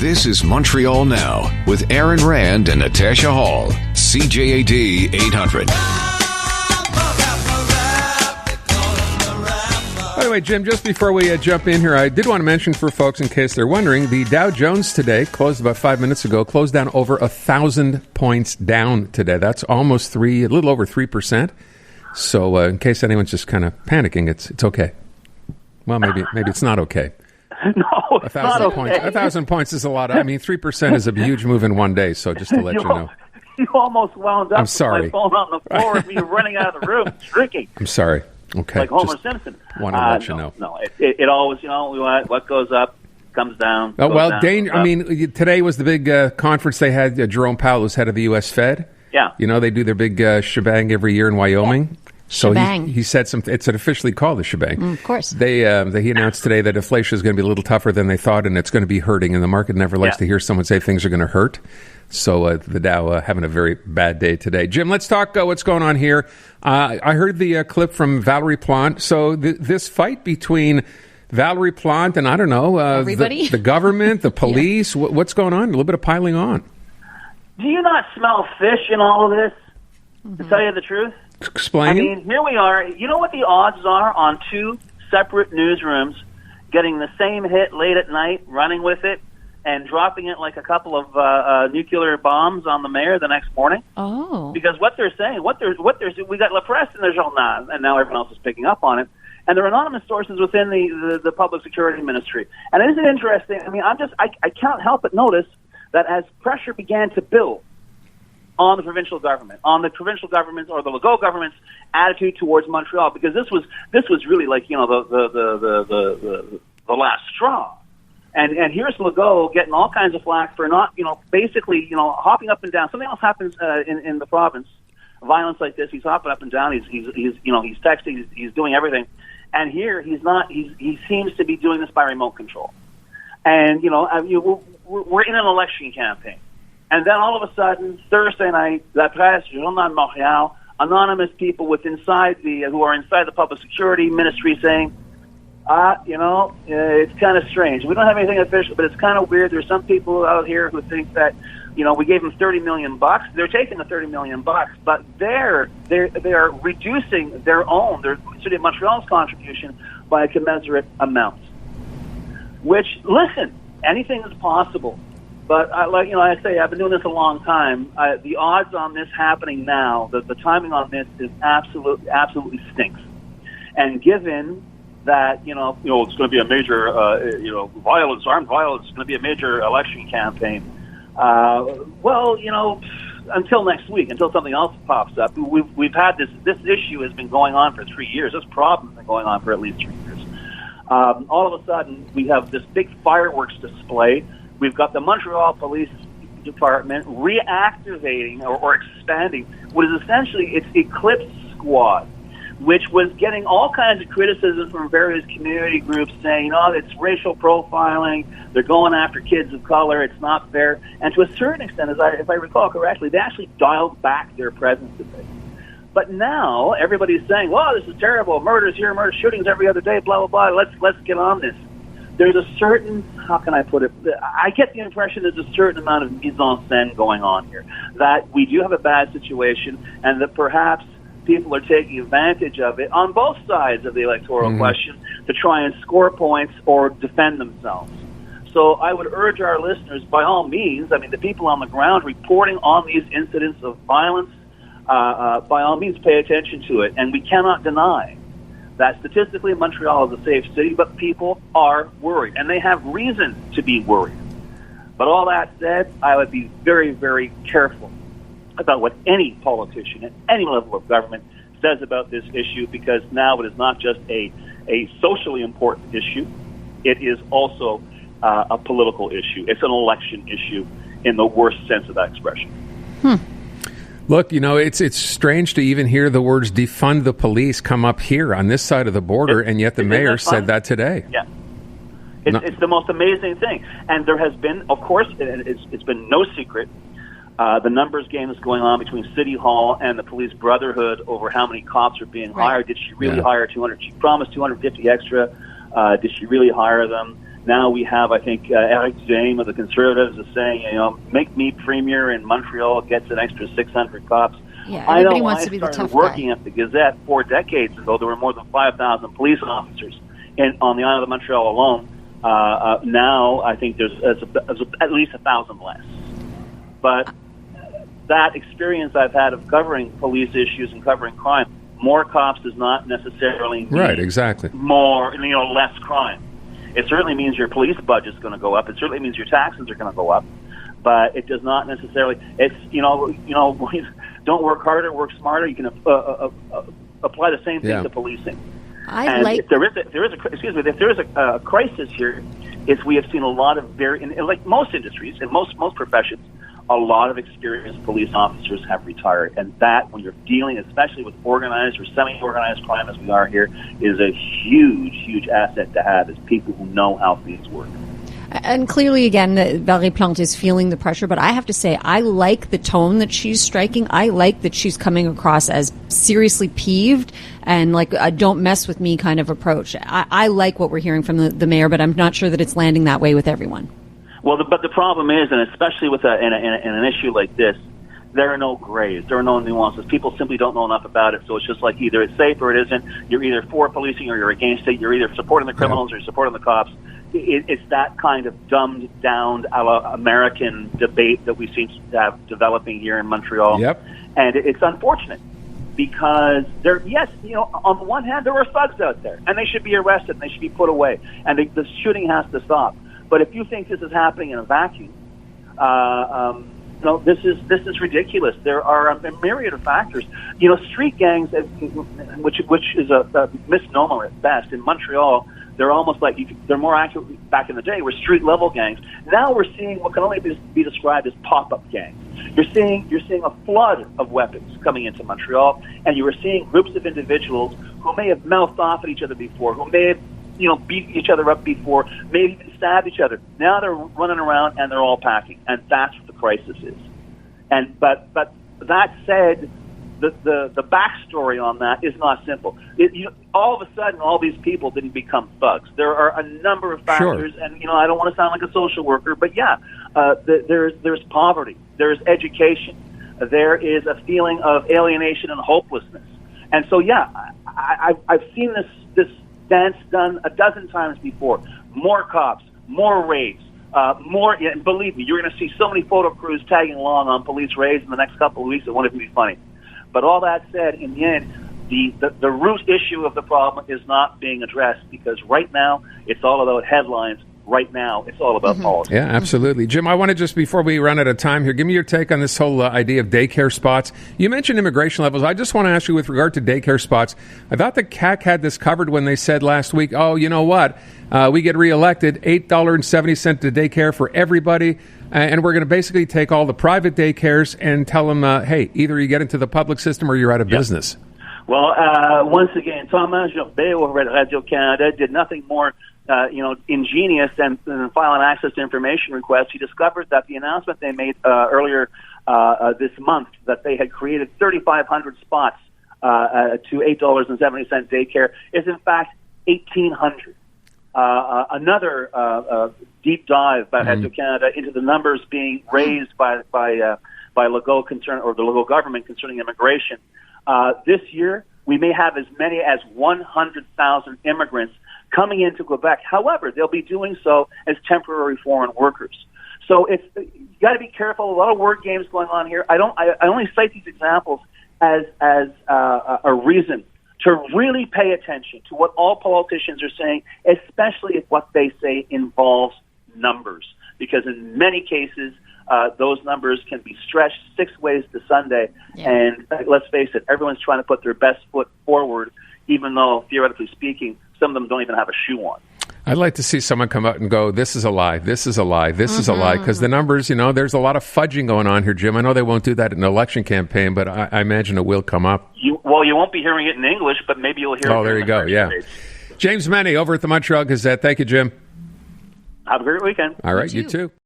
This is Montreal Now with Aaron Rand and Natasha Hall. CJAD 800. By the way, Jim, just before we jump in here, I did want to mention for folks, in case they're wondering, the Dow Jones today closed about 5 minutes ago, closed down over 1,000 points down today. That's almost a little over 3%. So in case anyone's just kind of panicking, it's okay. Well, maybe it's not okay. No, it's not okay. 1,000 points is a lot. 3% is a huge move in one day. So just to let you know. You almost wound up I'm sorry. with my phone on the floor and me running out of the room, shrieking. I'm sorry. Okay. Like Homer Simpson. Want to let you know. No, it always, what goes up comes down. Oh, well, today was the big conference they had. Jerome Powell was head of the U.S. Fed. Yeah. They do their big shebang every year in Wyoming. So he said something. It's officially called the shebang. Of course. He announced today that inflation is going to be a little tougher than they thought, and it's going to be hurting. And the market never likes to hear someone say things are going to hurt. So the Dow having a very bad day today. Jim, let's talk what's going on here. I heard the clip from Valerie Plante. So this fight between Valerie Plante and, I don't know, everybody? The government, the police, what's going on? A little bit of piling on. Do you not smell fish in all of this, to tell you the truth? Explain. I mean, here we are. You know what the odds are on two separate newsrooms getting the same hit late at night, running with it, and dropping it like a couple of nuclear bombs on the mayor the next morning? Oh. Because what they're saying, we got La Presse and there's Journal, and now everyone else is picking up on it. And they're anonymous sources within the public security ministry. And isn't it interesting? I mean, I can't help but notice that as pressure began to build on the provincial government, or the Legault government's attitude towards Montreal, because this was really like the last straw, and here's Legault getting all kinds of flack for not basically hopping up and down. Something else happens in the province, violence like this. He's hopping up and down. He's texting. He's doing everything, and here he's not. He seems to be doing this by remote control, and we're in an election campaign. And then all of a sudden, Thursday night, La Presse, Journal de Montréal, anonymous people who are inside the public security ministry saying, it's kind of strange. We don't have anything official, but it's kind of weird. There's some people out here who think that, we gave them $30 million. They're taking the $30 million, but they are reducing their City of Montreal's contribution by a commensurate amount. Which, listen, anything is possible. But I say, I've been doing this a long time. The odds on this happening now, the timing on this is absolutely stinks. And given that it's going to be a major armed violence, is going to be a major election campaign. Until next week, until something else pops up, we've had this issue has been going on for 3 years. This problem has been going on for at least 3 years. All of a sudden, we have this big fireworks display. We've got the Montreal Police Department reactivating or expanding what is essentially its Eclipse Squad, which was getting all kinds of criticism from various community groups saying, it's racial profiling, they're going after kids of color, it's not fair. And to a certain extent, if I recall correctly, they actually dialed back their presence a bit. But now everybody's saying, this is terrible, murders here, shootings every other day, blah, blah, blah, let's get on this. There's a certain, how can I put it, I get the impression there's a certain amount of mise en scène going on here, that we do have a bad situation and that perhaps people are taking advantage of it on both sides of the electoral question to try and score points or defend themselves. So I would urge our listeners, by all means, the people on the ground reporting on these incidents of violence, by all means pay attention to it. And we cannot deny that statistically Montreal is a safe city, but people are worried, and they have reason to be worried. But all that said, I would be very, very careful about what any politician at any level of government says about this issue, because now it is not just a socially important issue, it is also a political issue. It's an election issue in the worst sense of that expression. Look, it's strange to even hear the words defund the police come up here on this side of the border, and yet the mayor said that today. Yeah. It's the most amazing thing. And there has been, of course, it's been no secret, the numbers game is going on between City Hall and the Police Brotherhood over how many cops are being hired. Did she really hire 200? She promised 250 extra. Did she really hire them? Now we have, I think, Eric Duhaime of the Conservatives is saying, make me premier in Montreal, gets an extra 600 cops. Yeah, I know everybody when wants I to be the started tough working guy. at the Gazette 4 decades ago, there were more than 5,000 police officers on the island of Montreal alone. Now I think there's at least 1,000 less. But that experience I've had of covering police issues and covering crime, more cops does not necessarily mean Right, exactly. more, less crime. It certainly means your police budget's going to go up. It certainly means your taxes are going to go up. But it does not necessarily. It's don't work harder, work smarter. You can apply the same thing to policing. If there is a crisis here, is we have seen a lot of like most industries and most professions, a lot of experienced police officers have retired, and that, when you're dealing, especially with organized or semi-organized crime as we are here, is a huge asset to have, is people who know how things work. And clearly, again, Valérie Plante is feeling the pressure, but I have to say, I like the tone that she's striking. I like that she's coming across as seriously peeved and like a don't mess with me kind of approach. I like what we're hearing from the mayor, but I'm not sure that it's landing that way with everyone. Well, but the problem is, and especially with in an issue like this, there are no grays, there are no nuances. People simply don't know enough about it, so it's just like either it's safe or it isn't. You're either for policing or you're against it. You're either supporting the criminals or you're supporting the cops. It's that kind of dumbed down American debate that we seem to have developing here in Montreal. Yep. And it's unfortunate because on the one hand, there are thugs out there, and they should be arrested, and they should be put away, and the shooting has to stop. But if you think this is happening in a vacuum, this is ridiculous. There are a myriad of factors. Street gangs, which is a misnomer at best. In Montreal, they're almost like they're more accurate. Back in the day, were street level gangs. Now we're seeing what can only be described as pop-up gangs. You're seeing a flood of weapons coming into Montreal, and you are seeing groups of individuals who may have mouthed off at each other before, who may have beat each other up before, maybe even stabbed each other. Now they're running around and they're all packing, and that's what the crisis is. And but that said, the backstory on that is not simple. All of a sudden, all these people didn't become thugs. There are a number of factors, and I don't want to sound like a social worker, but there's poverty, there's education, there is a feeling of alienation and hopelessness, and so I've seen this dance done a dozen times before. More cops, more raids, more. And believe me, you're going to see so many photo crews tagging along on police raids in the next couple of weeks. It won't even be funny. But all that said, in the end, the root issue of the problem is not being addressed, because right now it's all about headlines. Right now, it's all about policy. Yeah, absolutely. Jim, I want to just, before we run out of time here, give me your take on this whole idea of daycare spots. You mentioned immigration levels. I just want to ask you with regard to daycare spots. I thought the CAC had this covered when they said last week, oh, you know what? We get reelected, $8.70 to daycare for everybody, and we're going to basically take all the private daycares and tell them, hey, either you get into the public system or you're out of business. Well, once again, Thomas Joubert over at Radio-Canada did nothing more ingenious than file an access to information request. He discovered that the announcement they made earlier this month, that they had created 3,500 spots to $8.70 daycare, is in fact 1,800. Another deep dive by Radio-Canada into the numbers being raised by Legault or the Legault government concerning immigration. This year, we may have as many as 100,000 immigrants coming into Quebec. However, they'll be doing so as temporary foreign workers. So you got to be careful. A lot of word games going on here. I only cite these examples as a reason to really pay attention to what all politicians are saying, especially if what they say involves numbers. Because in many cases, those numbers can be stretched 6 ways to Sunday. Yeah. And let's face it, everyone's trying to put their best foot forward, even though, theoretically speaking, some of them don't even have a shoe on. I'd like to see someone come out and go, this is a lie, this is a lie, this is a lie, because the numbers, there's a lot of fudging going on here, Jim. I know they won't do that in an election campaign, but I imagine it will come up. You won't be hearing it in English, but maybe you'll hear it. Oh, there you go, yeah. Page. James Mennie over at the Montreal Gazette. Thank you, Jim. Have a great weekend. All right, you too.